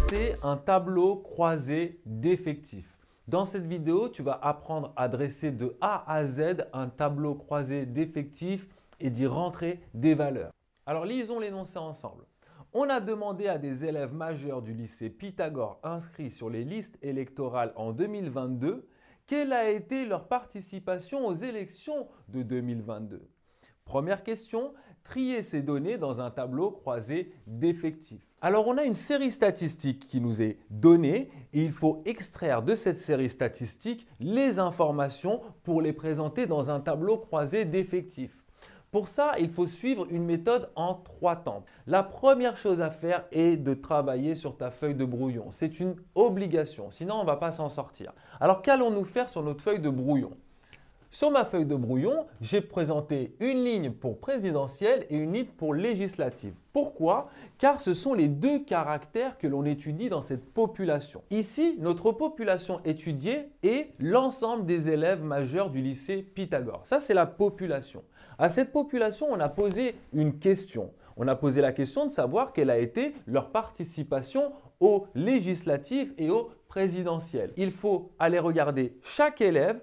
dresser un tableau croisé d'effectifs. Dans cette vidéo, tu vas apprendre à dresser de A à Z un tableau croisé d'effectifs et d'y rentrer des valeurs. Alors, lisons l'énoncé ensemble. On a demandé à des élèves majeurs du lycée Pythagore inscrits sur les listes électorales en 2022 quelle a été leur participation aux élections de 2022. Première question, trier ces données dans un tableau croisé d'effectifs. Alors, on a une série statistique qui nous est donnée et il faut extraire de cette série statistique les informations pour les présenter dans un tableau croisé d'effectifs. Pour ça, il faut suivre une méthode en 3 temps. La première chose à faire est de travailler sur ta feuille de brouillon. C'est une obligation, sinon on ne va pas s'en sortir. Alors, qu'allons-nous faire sur notre feuille de brouillon ? Sur ma feuille de brouillon, j'ai présenté une ligne pour présidentielle et une ligne pour législative. Pourquoi? Car ce sont les deux caractères que l'on étudie dans cette population. Ici, notre population étudiée est l'ensemble des élèves majeurs du lycée Pythagore. Ça, c'est la population. À cette population, on a posé une question. On a posé la question de savoir quelle a été leur participation aux législatives et aux présidentielles. Il faut aller regarder chaque élève,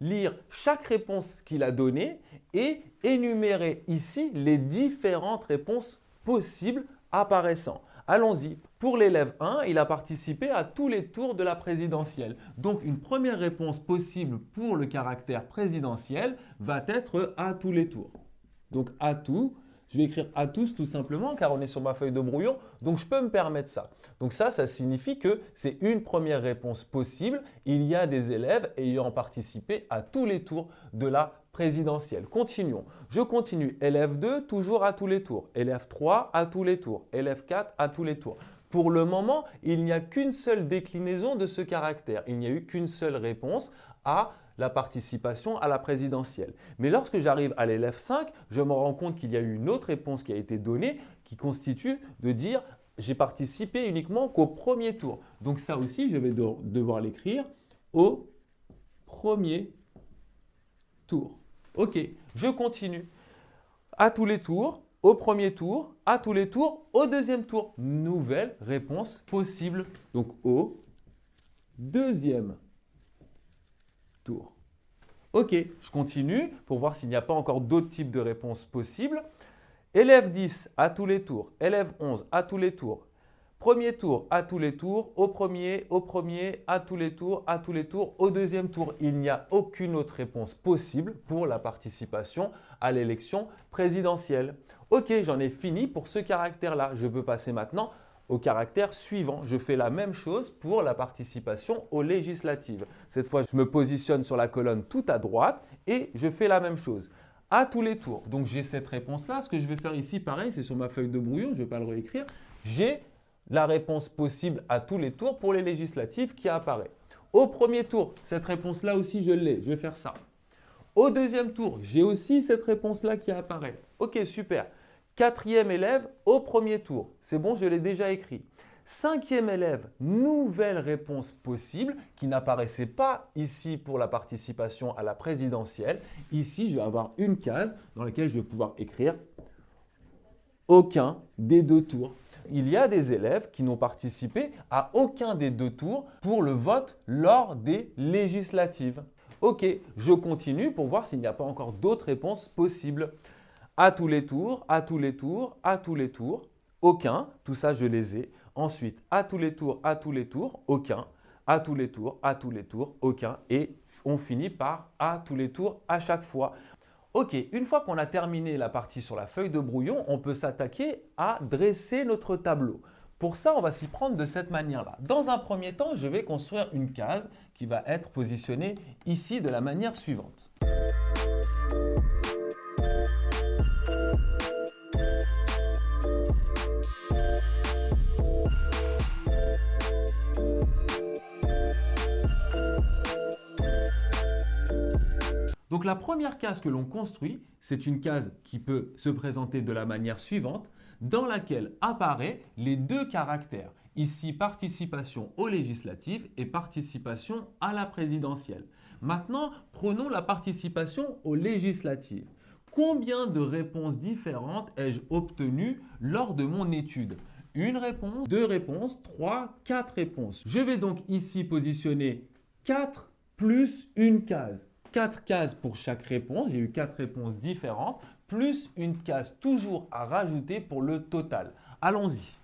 lire chaque réponse qu'il a donnée et énumérer ici les différentes réponses possibles apparaissant. Allons-y. Pour l'élève 1, il a participé à tous les tours de la présidentielle. Donc, une première réponse possible pour le caractère présidentiel va être à tous les tours. Donc, à tout. Je vais écrire à tous tout simplement car on est sur ma feuille de brouillon, donc je peux me permettre ça. Donc ça signifie que c'est une première réponse possible. Il y a des élèves ayant participé à tous les tours de la présidentielle. Continuons. Je continue. Élève 2, toujours à tous les tours. Élève 3, à tous les tours. Élève 4, à tous les tours. Pour le moment, il n'y a qu'une seule déclinaison de ce caractère. Il n'y a eu qu'une seule réponse à la participation à la présidentielle. Mais lorsque j'arrive à l'élève 5, je me rends compte qu'il y a eu une autre réponse qui a été donnée qui constitue de dire j'ai participé uniquement qu'au premier tour. Donc ça aussi, je vais devoir l'écrire au premier tour. Ok, je continue. À tous les tours, au premier tour, à tous les tours, au deuxième tour. Nouvelle réponse possible. Donc au deuxième tour. Ok, je continue pour voir s'il n'y a pas encore d'autres types de réponses possibles. Élève 10 à tous les tours, élève 11 à tous les tours, premier tour à tous les tours, au premier, à tous les tours, au deuxième tour. Il n'y a aucune autre réponse possible pour la participation à l'élection présidentielle. Ok, j'en ai fini pour ce caractère-là. Je peux passer maintenant au caractère suivant. Je fais la même chose pour la participation aux législatives. Cette fois, je me positionne sur la colonne tout à droite et je fais la même chose. À tous les tours. Donc, j'ai cette réponse-là. Ce que je vais faire ici, pareil, c'est sur ma feuille de brouillon. Je ne vais pas le réécrire. J'ai la réponse possible à tous les tours pour les législatives qui apparaît. Au premier tour, cette réponse-là aussi, je l'ai. Je vais faire ça. Au deuxième tour, j'ai aussi cette réponse-là qui apparaît. Ok, super. Quatrième élève au premier tour. C'est bon, je l'ai déjà écrit. Cinquième élève, nouvelle réponse possible qui n'apparaissait pas ici pour la participation à la présidentielle. Ici, je vais avoir une case dans laquelle je vais pouvoir écrire aucun des deux tours. Il y a des élèves qui n'ont participé à aucun des deux tours pour le vote lors des législatives. Ok, je continue pour voir s'il n'y a pas encore d'autres réponses possibles. À tous les tours, à tous les tours, à tous les tours, aucun, tout ça je les ai. Ensuite, à tous les tours, aucun, à tous les tours, aucun. Et on finit par à tous les tours à chaque fois. Ok, une fois qu'on a terminé la partie sur la feuille de brouillon, on peut s'attaquer à dresser notre tableau. Pour ça, on va s'y prendre de cette manière-là. Dans un premier temps, je vais construire une case qui va être positionnée ici de la manière suivante. Donc la première case que l'on construit, c'est une case qui peut se présenter de la manière suivante, dans laquelle apparaissent les deux caractères. Ici, participation aux législatives et participation à la présidentielle. Maintenant, prenons la participation aux législatives. Combien de réponses différentes ai-je obtenues lors de mon étude? une réponse, deux réponses, 3, 4 réponses. Je vais donc ici positionner 4 plus une case. 4 cases pour chaque réponse, j'ai eu 4 réponses différentes, plus une case toujours à rajouter pour le total. Allons-y.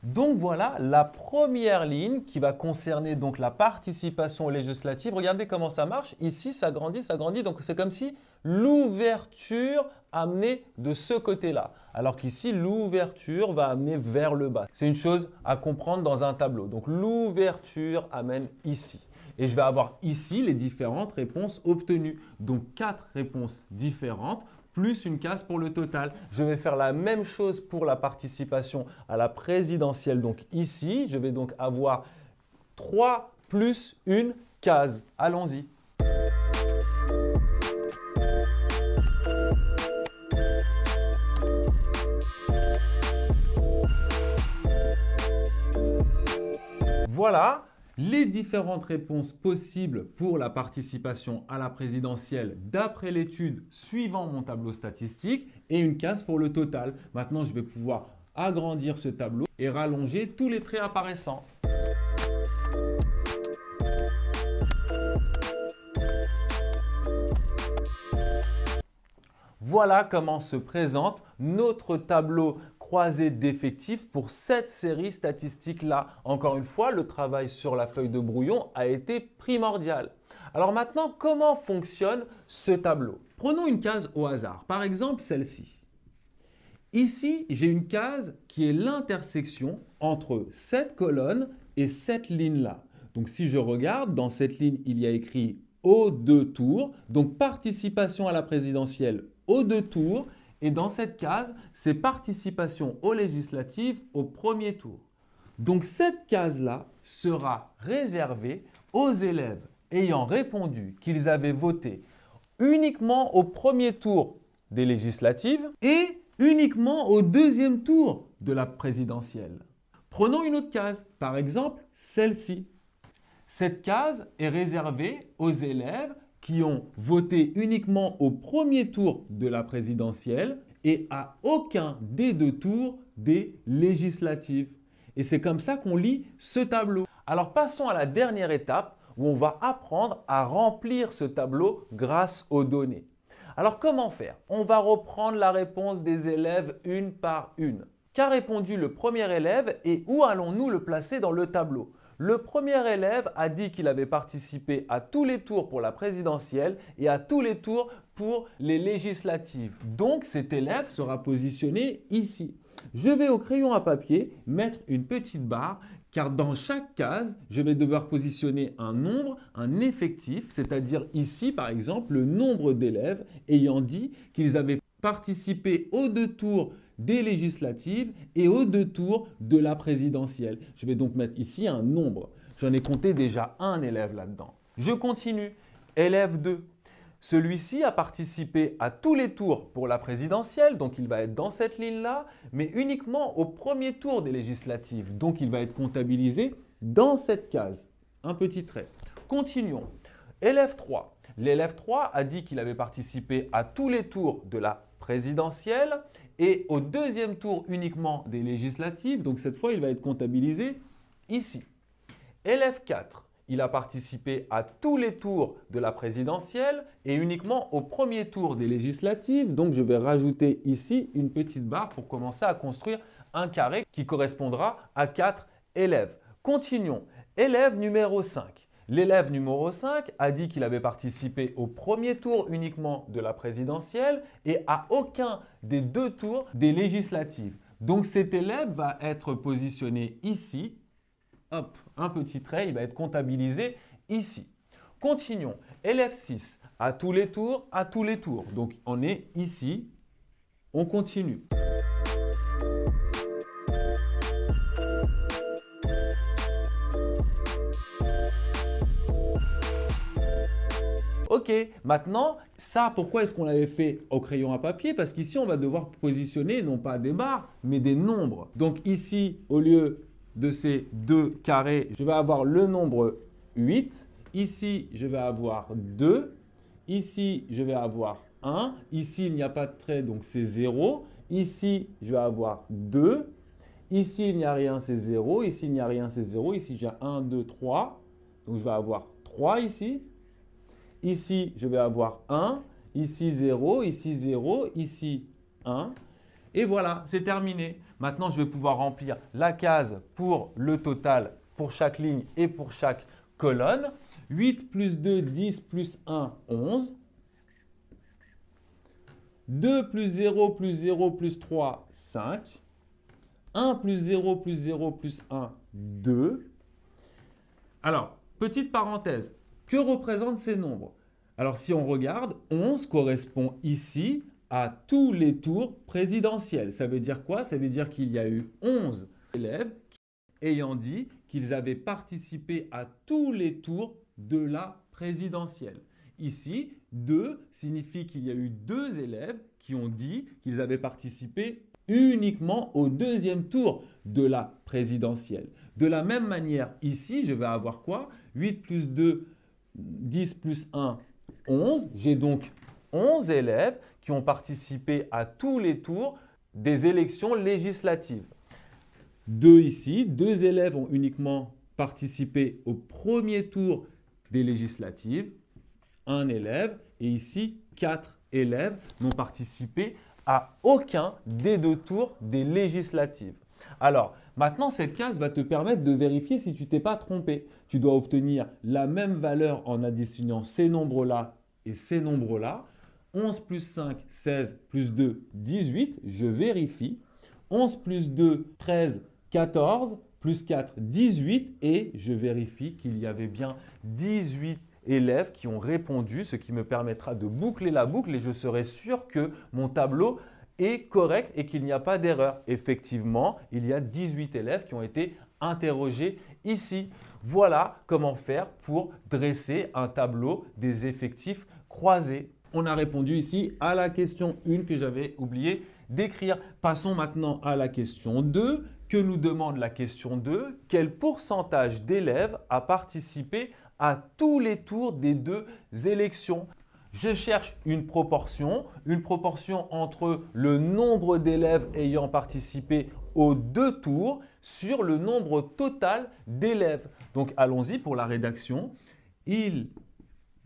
Donc voilà la première ligne qui va concerner donc la participation législative. Regardez comment ça marche. Ici, ça grandit, ça grandit. Donc c'est comme si l'ouverture amenait de ce côté-là. Alors qu'ici, l'ouverture va amener vers le bas. C'est une chose à comprendre dans un tableau. Donc l'ouverture amène ici. Et je vais avoir ici les différentes réponses obtenues. Donc 4 réponses différentes plus une case pour le total. Je vais faire la même chose pour la participation à la présidentielle. Donc ici, je vais donc avoir 3 plus une case. Allons-y. Voilà les différentes réponses possibles pour la participation à la présidentielle d'après l'étude suivant mon tableau statistique et une case pour le total. Maintenant, je vais pouvoir agrandir ce tableau et rallonger tous les traits apparaissants. Voilà comment se présente notre tableau croisé d'effectifs pour cette série statistique-là. Encore une fois, le travail sur la feuille de brouillon a été primordial. Alors maintenant, comment fonctionne ce tableau? Prenons une case au hasard, par exemple celle-ci. Ici, j'ai une case qui est l'intersection entre cette colonne et cette ligne-là. Donc si je regarde, dans cette ligne, il y a écrit aux 2 tours, donc participation à la présidentielle aux 2 tours. Et dans cette case, c'est participation aux législatives au premier tour. Donc cette case-là sera réservée aux élèves ayant répondu qu'ils avaient voté uniquement au premier tour des législatives et uniquement au deuxième tour de la présidentielle. Prenons une autre case, par exemple celle-ci. Cette case est réservée aux élèves qui ont voté uniquement au premier tour de la présidentielle et à aucun des 2 tours des législatives. Et c'est comme ça qu'on lit ce tableau. Alors passons à la dernière étape où on va apprendre à remplir ce tableau grâce aux données. Alors comment faire? On va reprendre la réponse des élèves une par une. Qu'a répondu le premier élève et où allons-nous le placer dans le tableau? Le premier élève a dit qu'il avait participé à tous les tours pour la présidentielle et à tous les tours pour les législatives. Donc cet élève sera positionné ici. Je vais au crayon à papier mettre une petite barre car dans chaque case, je vais devoir positionner un nombre, un effectif, c'est-à-dire ici par exemple le nombre d'élèves ayant dit qu'ils avaient participé aux 2 tours des législatives et aux 2 tours de la présidentielle. Je vais donc mettre ici un nombre. J'en ai compté déjà un élève là-dedans. Je continue. Élève 2. Celui-ci a participé à tous les tours pour la présidentielle, donc il va être dans cette ligne-là, mais uniquement au premier tour des législatives. Donc il va être comptabilisé dans cette case. Un petit trait. Continuons. Élève 3. L'élève 3 a dit qu'il avait participé à tous les tours de la présidentielle et au deuxième tour uniquement des législatives. Donc cette fois, il va être comptabilisé ici. Élève 4, il a participé à tous les tours de la présidentielle et uniquement au premier tour des législatives. Donc je vais rajouter ici une petite barre pour commencer à construire un carré qui correspondra à 4 élèves. Continuons. Élève numéro 5. L'élève numéro 5 a dit qu'il avait participé au premier tour uniquement de la présidentielle et à aucun des 2 tours des législatives. Donc cet élève va être positionné ici. Hop, un petit trait, il va être comptabilisé ici. Continuons. Élève 6, à tous les tours, à tous les tours. Donc on est ici, on continue. Ok, maintenant, ça, pourquoi est-ce qu'on l'avait fait au crayon à papier? Parce qu'ici, on va devoir positionner non pas des barres, mais des nombres. Donc ici, au lieu de ces deux carrés, je vais avoir le nombre 8. Ici, je vais avoir 2. Ici, je vais avoir 1. Ici, il n'y a pas de trait, donc c'est 0. Ici, je vais avoir 2. Ici, il n'y a rien, c'est 0. Ici, il n'y a rien, c'est 0. Ici, j'ai 1, 2, 3. Donc, je vais avoir 3 ici. Ici, je vais avoir 1. Ici, 0. Ici, 0. Ici, 1. Et voilà, c'est terminé. Maintenant, je vais pouvoir remplir la case pour le total, pour chaque ligne et pour chaque colonne. 8 plus 2, 10 plus 1, 11. 2 plus 0 plus 0 plus 3, 5. 1 plus 0 plus 0 plus 1, 2. Alors, petite parenthèse, que représentent ces nombres? Alors, si on regarde, 11 correspond ici à tous les tours présidentiels. Ça veut dire quoi? Ça veut dire qu'il y a eu 11 élèves ayant dit qu'ils avaient participé à tous les tours de la présidentielle. Ici, 2 signifie qu'il y a eu 2 élèves qui ont dit qu'ils avaient participé uniquement au deuxième tour de la présidentielle. De la même manière, ici, je vais avoir quoi? 8 plus 2, 10 plus 1, 11. J'ai donc 11 élèves qui ont participé à tous les tours des élections législatives. 2 ici, 2 élèves ont uniquement participé au premier tour des législatives. 1 élève et ici 4 élèves n'ont participé à aucun des 2 tours des législatives. Alors, maintenant, cette case va te permettre de vérifier si tu t'es pas trompé. Tu dois obtenir la même valeur en additionnant ces nombres-là et ces nombres-là. 11 plus 5, 16 plus 2, 18. Je vérifie. 11 plus 2, 13, 14 plus 4, 18. Et je vérifie qu'il y avait bien 18 élèves qui ont répondu, ce qui me permettra de boucler la boucle et je serai sûr que mon tableau est correct et qu'il n'y a pas d'erreur. Effectivement, il y a 18 élèves qui ont été interrogés ici. Voilà comment faire pour dresser un tableau des effectifs croisés. On a répondu ici à la question 1 que j'avais oublié d'écrire. Passons maintenant à la question 2. Que nous demande la question 2? Quel pourcentage d'élèves a participé à tous les tours des 2 élections? Je cherche une proportion entre le nombre d'élèves ayant participé aux 2 tours sur le nombre total d'élèves. Donc, allons-y pour la rédaction. Il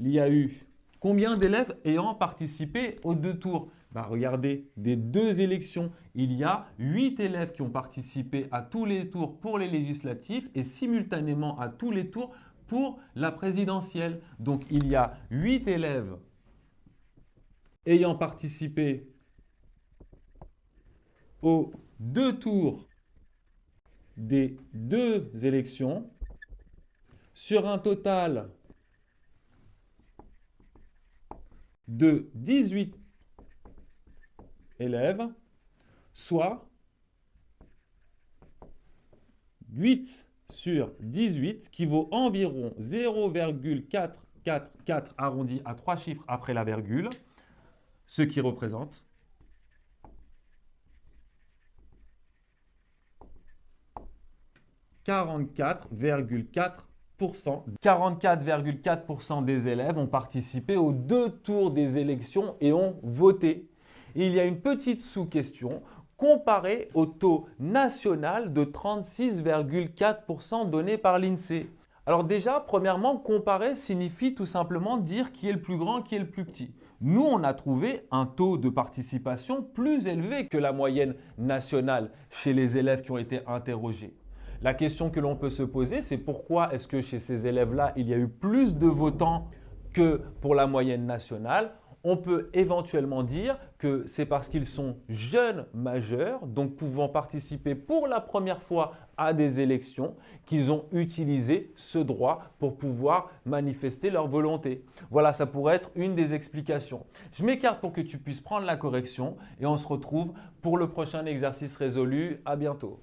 y a eu combien d'élèves ayant participé aux 2 tours? Regardez, des 2 élections, il y a 8 élèves qui ont participé à tous les tours pour les législatives et simultanément à tous les tours pour la présidentielle. Donc, il y a 8 élèves ayant participé aux 2 tours des 2 élections sur un total de 18 élèves, soit 8 sur 18 qui vaut environ 0,444 arrondi à 3 chiffres après la virgule, ce qui représente 44,4%. 44,4% des élèves ont participé aux 2 tours des élections et ont voté. Et il y a une petite sous-question comparée au taux national de 36,4% donné par l'INSEE. Alors déjà, premièrement, comparer signifie tout simplement dire qui est le plus grand, qui est le plus petit. Nous, on a trouvé un taux de participation plus élevé que la moyenne nationale chez les élèves qui ont été interrogés. La question que l'on peut se poser, c'est pourquoi est-ce que chez ces élèves-là, il y a eu plus de votants que pour la moyenne nationale? On peut éventuellement dire que c'est parce qu'ils sont jeunes majeurs, donc pouvant participer pour la première fois à des élections, qu'ils ont utilisé ce droit pour pouvoir manifester leur volonté. Voilà, ça pourrait être une des explications. Je m'écarte pour que tu puisses prendre la correction et on se retrouve pour le prochain exercice résolu. À bientôt.